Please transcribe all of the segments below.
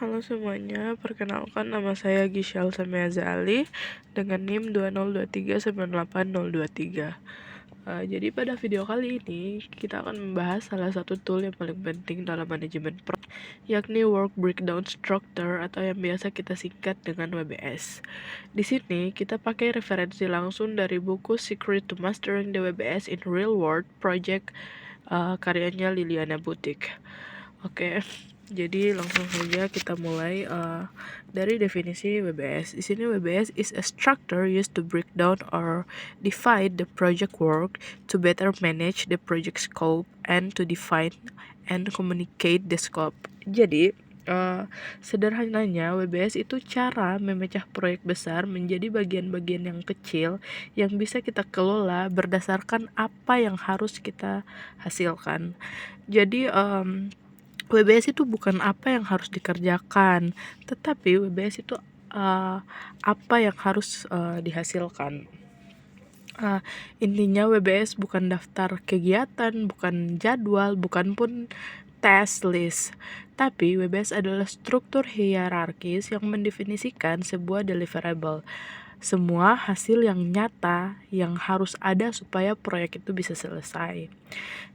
Halo semuanya, perkenalkan nama saya Gisel Samiazali dengan NIM 2023989023. Jadi pada video kali ini kita akan membahas salah satu tool yang paling penting dalam manajemen project, yakni Work Breakdown Structure atau yang biasa kita singkat dengan WBS. Di sini kita pakai referensi langsung dari buku Secret to Mastering the WBS in Real World Project karyanya Liliana Butik. Oke, jadi langsung saja kita mulai dari definisi WBS. Di sini WBS is a structure used to break down or divide the project work to better manage the project scope and to define and communicate the scope. Jadi sederhananya WBS itu cara memecah proyek besar menjadi bagian-bagian yang kecil yang bisa kita kelola berdasarkan apa yang harus kita hasilkan. Jadi WBS itu bukan apa yang harus dikerjakan, tetapi WBS itu apa yang harus dihasilkan. Intinya WBS bukan daftar kegiatan, bukan jadwal, bukan pun task list, tapi WBS adalah struktur hierarkis yang mendefinisikan sebuah deliverable, semua hasil yang nyata yang harus ada supaya proyek itu bisa selesai.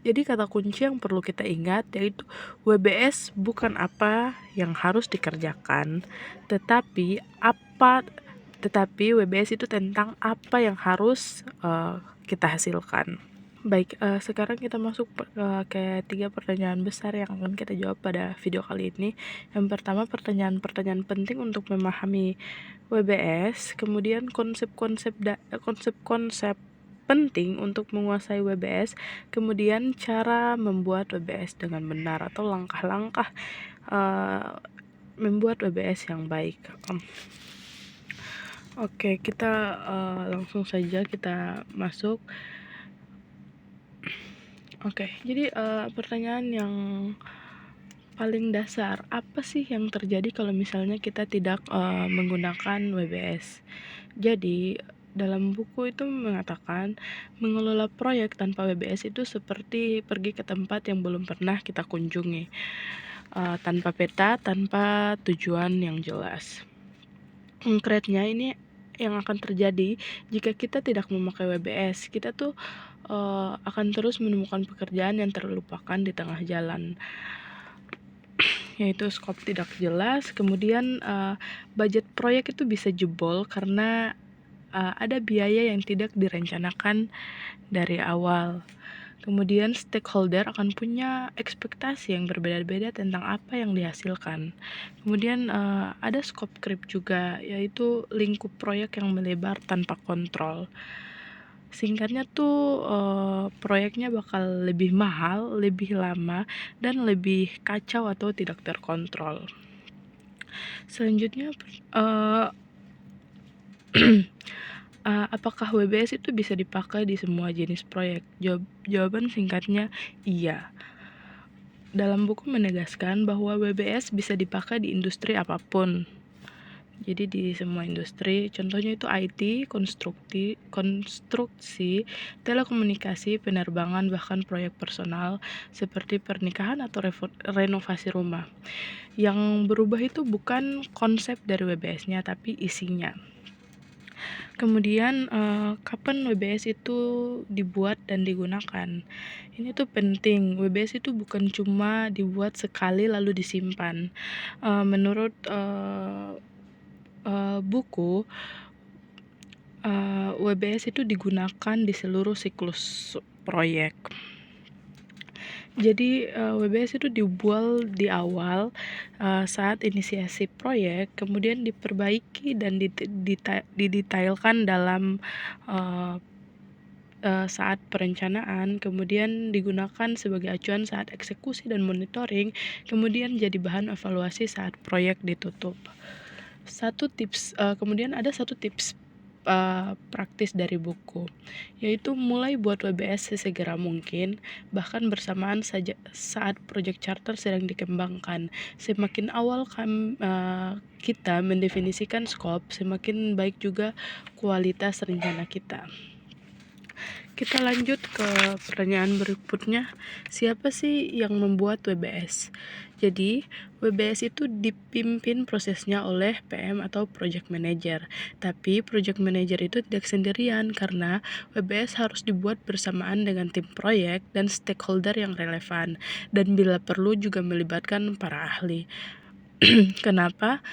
Jadi kata kunci yang perlu kita ingat yaitu WBS bukan apa yang harus dikerjakan, tetapi WBS itu tentang apa yang harus kita hasilkan. Baik, sekarang kita masuk ke 3 pertanyaan besar yang akan kita jawab pada video kali ini. Yang pertama, pertanyaan-pertanyaan penting untuk memahami WBS, kemudian konsep-konsep penting untuk menguasai WBS, kemudian cara membuat WBS dengan benar atau langkah-langkah membuat WBS yang baik. Oke, kita langsung saja kita masuk. Oke, jadi pertanyaan yang paling dasar, apa sih yang terjadi kalau misalnya kita tidak menggunakan WBS? Jadi dalam buku itu mengatakan mengelola proyek tanpa WBS itu seperti pergi ke tempat yang belum pernah kita kunjungi, tanpa peta, tanpa tujuan yang jelas. Konkretnya ini yang akan terjadi jika kita tidak memakai WBS, kita tuh akan terus menemukan pekerjaan yang terlupakan di tengah jalan, yaitu skop tidak jelas. Kemudian budget proyek itu bisa jebol karena ada biaya yang tidak direncanakan dari awal. Kemudian stakeholder akan punya ekspektasi yang berbeda-beda tentang apa yang dihasilkan. Kemudian ada scope creep juga, yaitu lingkup proyek yang melebar tanpa kontrol. Singkatnya tuh proyeknya bakal lebih mahal, lebih lama, dan lebih kacau atau tidak terkontrol. Selanjutnya apakah WBS itu bisa dipakai di semua jenis proyek? Jawaban singkatnya iya. Dalam buku menegaskan bahwa WBS bisa dipakai di industri apapun. Jadi di semua industri, contohnya itu IT, konstruksi, telekomunikasi, penerbangan, bahkan proyek personal seperti pernikahan atau renovasi rumah. Yang berubah itu bukan konsep dari WBS-nya, tapi isinya. Kemudian kapan WBS itu dibuat dan digunakan? Ini tuh penting. WBS itu bukan cuma dibuat sekali lalu disimpan. Menurut buku, WBS itu digunakan di seluruh siklus proyek. Jadi WBS itu dibuat di awal saat inisiasi proyek, kemudian diperbaiki dan didetailkan dalam saat perencanaan, kemudian digunakan sebagai acuan saat eksekusi dan monitoring, kemudian jadi bahan evaluasi saat proyek ditutup. Kemudian ada satu tips praktis dari buku, yaitu mulai buat WBS sesegera mungkin, bahkan bersamaan saja saat project charter sedang dikembangkan. Semakin awal kita mendefinisikan scope, semakin baik juga kualitas rencana kita. Kita lanjut ke pertanyaan berikutnya, siapa sih yang membuat WBS? Jadi, WBS itu dipimpin prosesnya oleh PM atau Project Manager. Tapi Project Manager itu tidak sendirian karena WBS harus dibuat bersamaan dengan tim proyek dan stakeholder yang relevan. Dan bila perlu juga melibatkan para ahli. Kenapa?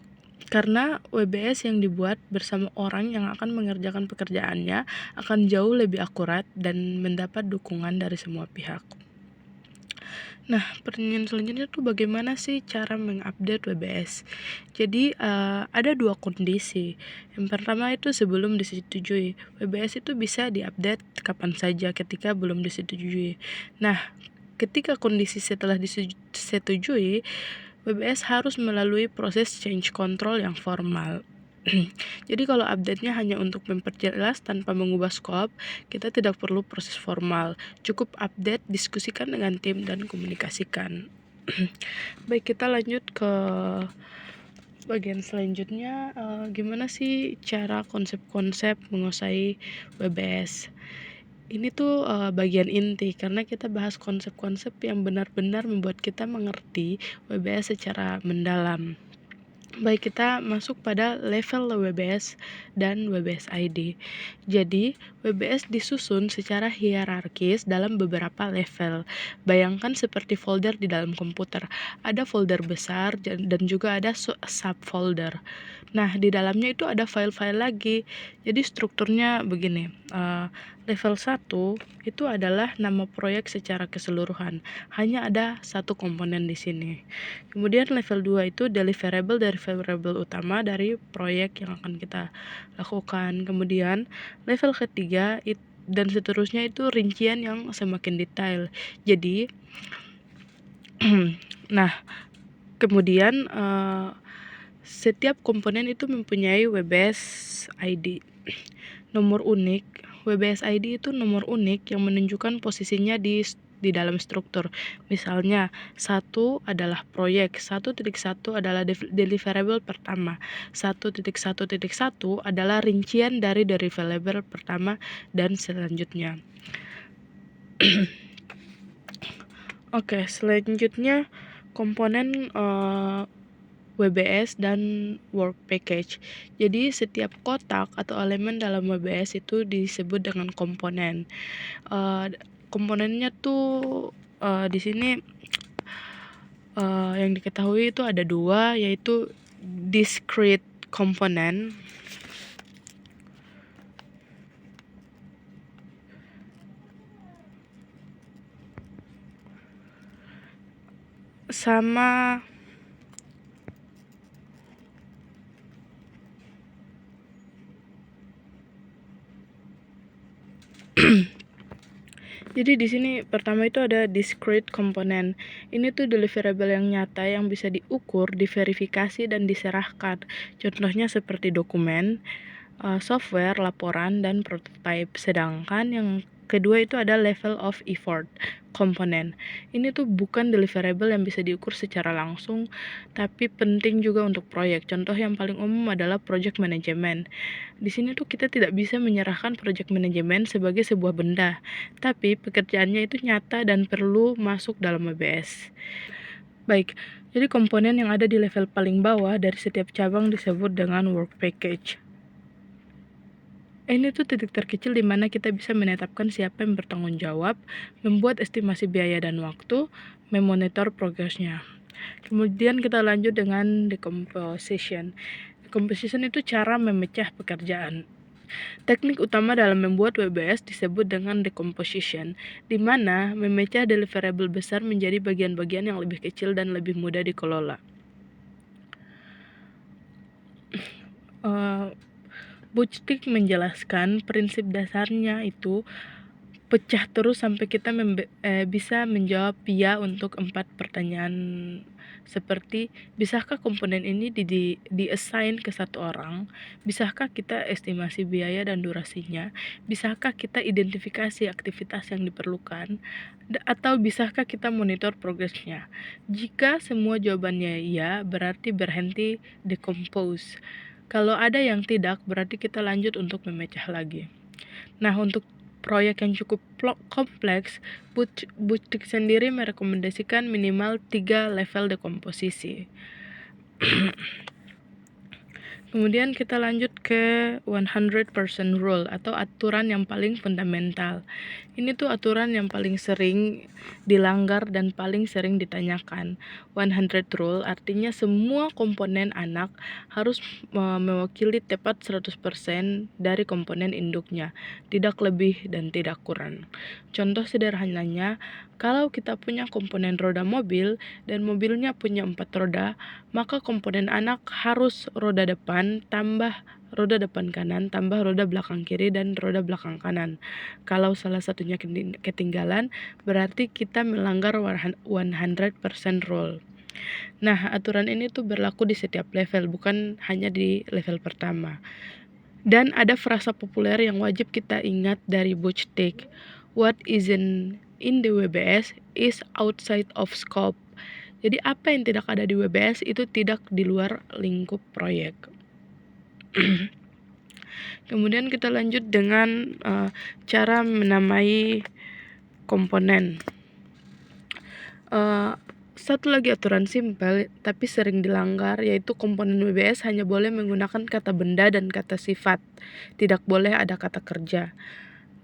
Karena WBS yang dibuat bersama orang yang akan mengerjakan pekerjaannya akan jauh lebih akurat dan mendapat dukungan dari semua pihak. Nah, pertanyaan selanjutnya tuh bagaimana sih cara mengupdate WBS? Jadi, ada dua kondisi. Yang pertama itu sebelum disetujui. WBS itu bisa diupdate kapan saja ketika belum disetujui. Nah, ketika kondisi setelah disetujui, WBS harus melalui proses change control yang formal. Jadi kalau update-nya hanya untuk memperjelas tanpa mengubah scope, kita tidak perlu proses formal. Cukup update, diskusikan dengan tim, dan komunikasikan. Baik, kita lanjut ke bagian selanjutnya. Gimana sih cara konsep-konsep menguasai WBS? Ini tuh bagian inti karena kita bahas konsep-konsep yang benar-benar membuat kita mengerti WBS secara mendalam. Baik, kita masuk pada level WBS dan WBS ID. Jadi, WBS disusun secara hierarkis dalam beberapa level. Bayangkan seperti folder di dalam komputer. Ada folder besar dan juga ada subfolder. Nah, di dalamnya itu ada file-file lagi. Jadi strukturnya begini. Level 1 itu adalah nama proyek secara keseluruhan. Hanya ada satu komponen di sini. Kemudian level 2 itu deliverable utama dari proyek yang akan kita lakukan. Kemudian level ketiga dan seterusnya itu rincian yang semakin detail. Jadi nah, kemudian setiap komponen itu mempunyai WBS ID. Nomor unik, WBS ID itu nomor unik yang menunjukkan posisinya di dalam struktur. Misalnya, 1 adalah proyek, 1.1 adalah deliverable pertama, 1.1.1 adalah rincian dari deliverable pertama, dan selanjutnya. Oke, selanjutnya komponen WBS dan work package. Jadi setiap kotak atau elemen dalam WBS itu disebut dengan komponen. Komponennya tuh di sini yang diketahui itu ada 2, yaitu discrete component sama jadi di sini pertama itu ada discrete component. Ini tuh deliverable yang nyata yang bisa diukur, diverifikasi, dan diserahkan. Contohnya seperti dokumen, software, laporan, dan prototype. Sedangkan yang kedua itu ada level of effort komponen. Ini tuh bukan deliverable yang bisa diukur secara langsung, tapi penting juga untuk proyek. Contoh yang paling umum adalah project management. Di sini tuh kita tidak bisa menyerahkan project management sebagai sebuah benda, tapi pekerjaannya itu nyata dan perlu masuk dalam WBS. Baik, jadi komponen yang ada di level paling bawah dari setiap cabang disebut dengan work package. Ini tuh titik terkecil di mana kita bisa menetapkan siapa yang bertanggung jawab, membuat estimasi biaya dan waktu, memonitor progresnya. Kemudian kita lanjut dengan decomposition. Decomposition itu cara memecah pekerjaan. Teknik utama dalam membuat WBS disebut dengan decomposition, di mana memecah deliverable besar menjadi bagian-bagian yang lebih kecil dan lebih mudah dikelola. Buchtik menjelaskan prinsip dasarnya itu pecah terus sampai kita bisa menjawab ya untuk 4 pertanyaan seperti bisakah komponen ini di-assign ke satu orang, bisakah kita estimasi biaya dan durasinya, bisakah kita identifikasi aktivitas yang diperlukan, atau bisakah kita monitor progresnya. Jika semua jawabannya ya, berarti berhenti decompose. Kalau ada yang tidak, berarti kita lanjut untuk memecah lagi. Nah, untuk proyek yang cukup kompleks, Buttrick sendiri merekomendasikan minimal 3 level dekomposisi. Kemudian kita lanjut ke 100% rule atau aturan yang paling fundamental. Ini tuh aturan yang paling sering dilanggar dan paling sering ditanyakan. 100 rule artinya semua komponen anak harus mewakili tepat 100% dari komponen induknya, tidak lebih dan tidak kurang. Contoh sederhananya, kalau kita punya komponen roda mobil dan mobilnya punya 4 roda, maka komponen anak harus roda depan tambah roda depan kanan tambah roda belakang kiri dan roda belakang kanan. Kalau salah satunya ketinggalan, berarti kita melanggar 100% rule. Nah, aturan ini tuh berlaku di setiap level, bukan hanya di level pertama. Dan ada frasa populer yang wajib kita ingat dari Buttrick. What isn't in the WBS is outside of scope. Jadi apa yang tidak ada di WBS itu tidak di luar lingkup proyek. Kemudian kita lanjut dengan cara menamai komponen. Satu lagi aturan simpel tapi sering dilanggar, yaitu komponen WBS hanya boleh menggunakan kata benda dan kata sifat, tidak boleh ada kata kerja.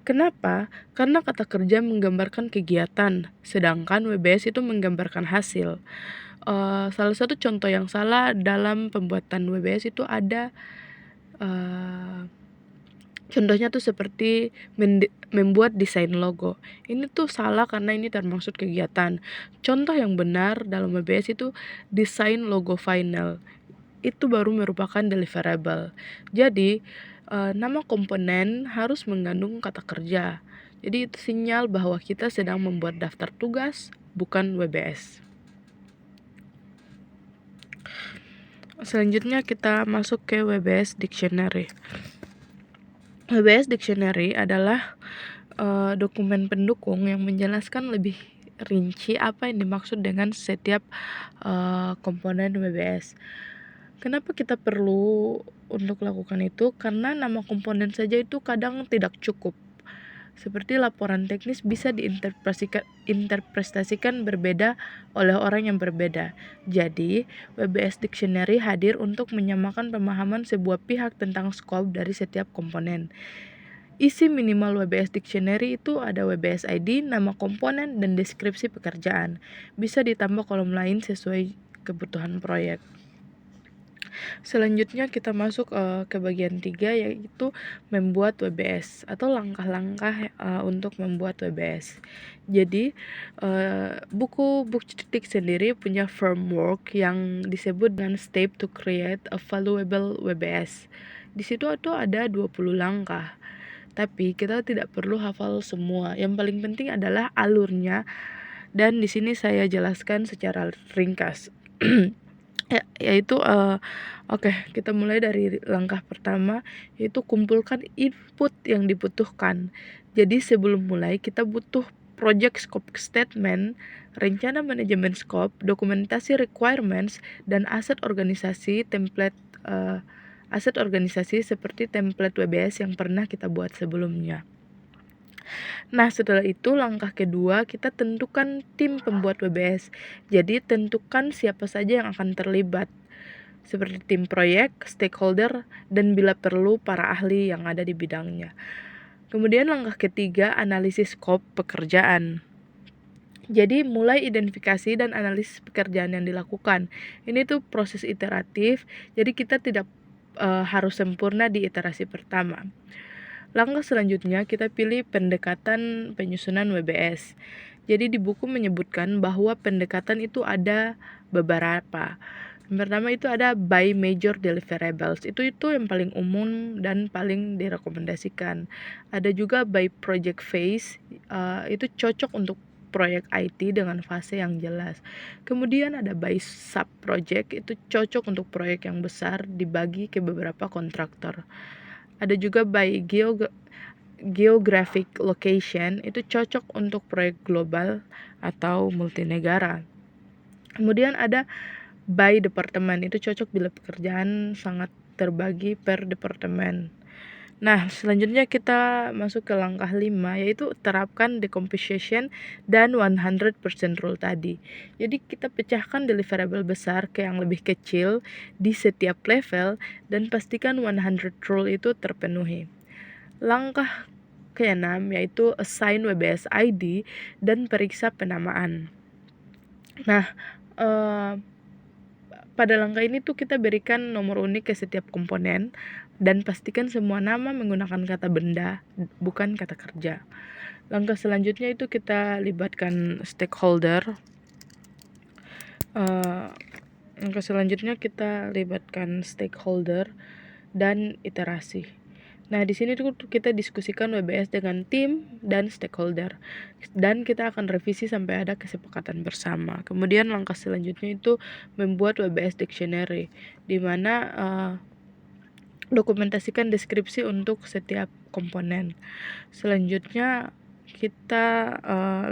Kenapa? Karena kata kerja menggambarkan kegiatan, sedangkan WBS itu menggambarkan hasil. Salah satu contoh yang salah dalam pembuatan WBS itu ada contohnya tuh seperti membuat desain logo. Ini tuh salah karena ini termasuk kegiatan. Contoh yang benar dalam WBS itu desain logo final. Itu baru merupakan deliverable. Jadi, nama komponen harus mengandung kata kerja. Jadi itu sinyal bahwa kita sedang membuat daftar tugas, bukan WBS. Selanjutnya kita masuk ke WBS Dictionary. WBS Dictionary adalah dokumen pendukung yang menjelaskan lebih rinci apa yang dimaksud dengan setiap komponen WBS. Kenapa kita perlu untuk lakukan itu? Karena nama komponen saja itu kadang tidak cukup. Seperti laporan teknis bisa diinterpretasikan berbeda oleh orang yang berbeda. Jadi, WBS Dictionary hadir untuk menyamakan pemahaman sebuah pihak tentang scope dari setiap komponen. Isi minimal WBS Dictionary itu ada WBS ID, nama komponen, dan deskripsi pekerjaan. Bisa ditambah kolom lain sesuai kebutuhan proyek. Selanjutnya kita masuk ke bagian 3, yaitu membuat WBS atau langkah-langkah untuk membuat WBS. Jadi buku Buttrick sendiri punya framework yang disebut dengan Step to Create a Valuable WBS. Di situ itu ada 20 langkah. Tapi kita tidak perlu hafal semua. Yang paling penting adalah alurnya, dan di sini saya jelaskan secara ringkas. Yaitu kita mulai dari langkah pertama, yaitu kumpulkan input yang dibutuhkan. Jadi sebelum mulai kita butuh project scope statement, rencana manajemen scope, dokumentasi requirements, dan aset organisasi seperti template WBS yang pernah kita buat sebelumnya. Nah, setelah itu langkah kedua, kita tentukan tim pembuat WBS. Jadi tentukan siapa saja yang akan terlibat, seperti tim proyek, stakeholder, dan bila perlu para ahli yang ada di bidangnya. Kemudian langkah ketiga, analisis scope pekerjaan. Jadi mulai identifikasi dan analisis pekerjaan yang dilakukan. Ini tuh proses iteratif, jadi kita tidak harus sempurna di iterasi pertama. Langkah selanjutnya kita pilih pendekatan penyusunan WBS. Jadi di buku menyebutkan bahwa pendekatan itu ada beberapa. Yang pertama itu ada by major deliverables. Itu yang paling umum dan paling direkomendasikan. Ada juga by project phase. Itu cocok untuk proyek IT dengan fase yang jelas. Kemudian ada by sub project. Itu cocok untuk proyek yang besar dibagi ke beberapa kontraktor. Ada juga by geographic location, itu cocok untuk proyek global atau multinegara. Kemudian ada by departemen, itu cocok bila pekerjaan sangat terbagi per departemen. Nah, selanjutnya kita masuk ke langkah 5, yaitu terapkan decomposition dan 100% rule tadi. Jadi kita pecahkan deliverable besar ke yang lebih kecil di setiap level dan pastikan 100 rule itu terpenuhi. Langkah ke-6 yaitu assign WBS ID dan periksa penamaan. Nah, pada langkah ini tuh kita berikan nomor unik ke setiap komponen dan pastikan semua nama menggunakan kata benda, bukan kata kerja. Langkah selanjutnya itu kita libatkan stakeholder. Langkah selanjutnya kita libatkan stakeholder dan iterasi. Nah, di sini tuh kita diskusikan WBS dengan tim dan stakeholder. Dan kita akan revisi sampai ada kesepakatan bersama. Kemudian langkah selanjutnya itu membuat WBS dictionary, di mana dokumentasikan deskripsi untuk setiap komponen. Selanjutnya kita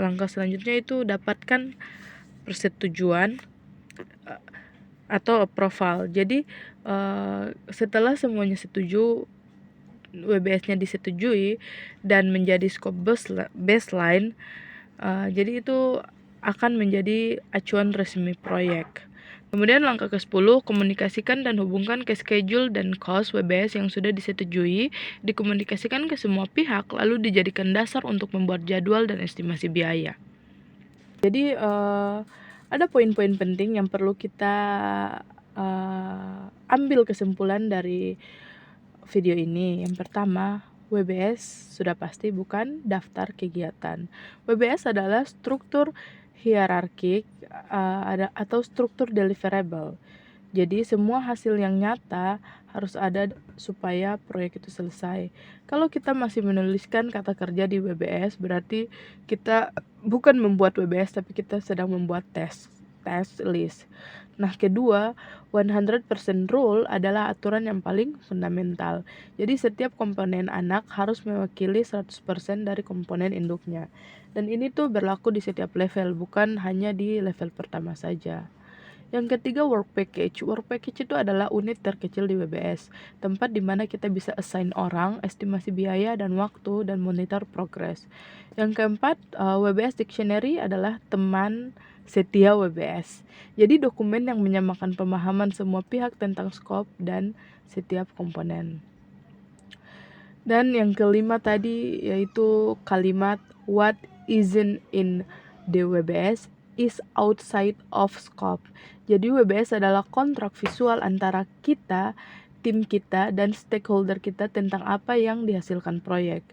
langkah selanjutnya itu dapatkan persetujuan atau approval. Jadi setelah semuanya setuju, WBS-nya disetujui dan menjadi scope baseline, jadi itu akan menjadi acuan resmi proyek. Kemudian langkah ke-10, komunikasikan dan hubungkan ke schedule dan cost WBS yang sudah disetujui, dikomunikasikan ke semua pihak, lalu dijadikan dasar untuk membuat jadwal dan estimasi biaya. Jadi ada poin-poin penting yang perlu kita ambil kesimpulan dari video ini. Yang pertama, WBS sudah pasti bukan daftar kegiatan. WBS adalah struktur hierarkik atau struktur deliverable. Jadi semua hasil yang nyata harus ada supaya proyek itu selesai. Kalau kita masih menuliskan kata kerja di WBS, berarti kita bukan membuat WBS tapi kita sedang membuat test list. Nah, kedua, 100% rule adalah aturan yang paling fundamental. Jadi setiap komponen anak harus mewakili 100% dari komponen induknya. Dan ini tuh berlaku di setiap level, bukan hanya di level pertama saja. Yang ketiga, work package. Work package itu adalah unit terkecil di WBS, tempat di mana kita bisa assign orang, estimasi biaya dan waktu, dan monitor progress. Yang keempat, WBS Dictionary adalah teman setia WBS. Jadi dokumen yang menyamakan pemahaman semua pihak tentang scope dan setiap komponen. Dan yang kelima tadi yaitu kalimat what isn't in the WBS is outside of scope. Jadi WBS adalah kontrak visual antara kita, tim kita, dan stakeholder kita tentang apa yang dihasilkan proyek.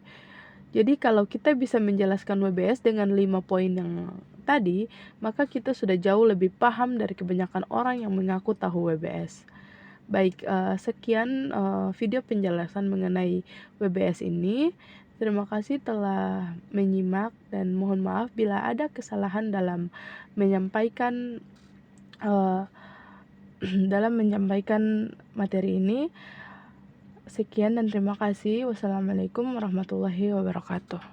Jadi kalau kita bisa menjelaskan WBS dengan 5 poin yang tadi, maka kita sudah jauh lebih paham dari kebanyakan orang yang mengaku tahu WBS. Baik, sekian video penjelasan mengenai WBS ini. Terima kasih telah menyimak dan mohon maaf bila ada kesalahan dalam menyampaikan materi ini. Sekian dan terima kasih. Wassalamualaikum warahmatullahi wabarakatuh.